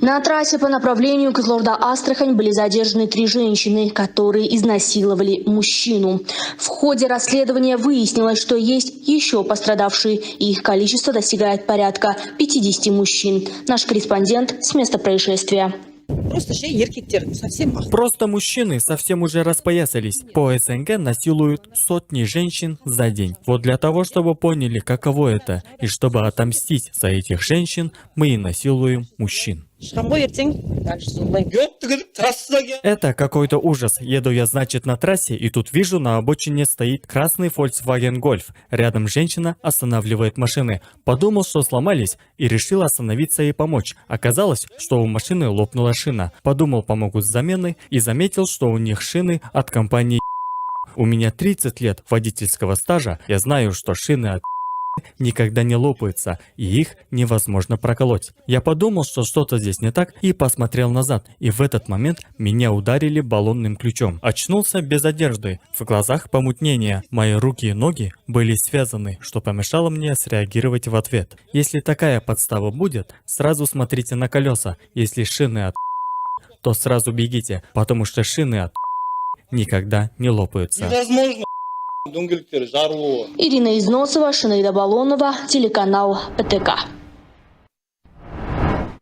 На трассе по направлению Кызылорда-Астрахань были задержаны 3 женщины, которые изнасиловали мужчину. В ходе расследования выяснилось, что есть еще пострадавшие, и их количество достигает порядка 50 мужчин. Наш корреспондент с места происшествия. Просто мужчины совсем уже распоясались. По СНГ насилуют сотни женщин за день. Вот для того, чтобы поняли, каково это, и чтобы отомстить за этих женщин, мы и насилуем мужчин. Это какой-то ужас. Еду я, значит, на трассе, и тут вижу, на обочине стоит красный Volkswagen Golf. Рядом женщина останавливает машины. Подумал, что сломались, и решил остановиться и помочь. Оказалось, что у машины лопнула шина. Подумал, помогут с заменой, и заметил, что у них шины от компании. У меня 30 лет водительского стажа. Я знаю, что шины от никогда не лопаются, и их невозможно проколоть. Я подумал, что что-то здесь не так, и посмотрел назад, и в этот момент меня ударили баллонным ключом. Очнулся без одежды, в глазах помутнение. Мои руки и ноги были связаны, что помешало мне среагировать в ответ. Если такая подстава будет, сразу смотрите на колеса. Если шины от то сразу бегите, потому что шины от никогда не лопаются. Невозможно. Ирина Износова, Шинейда Балонова, телеканал ПТК.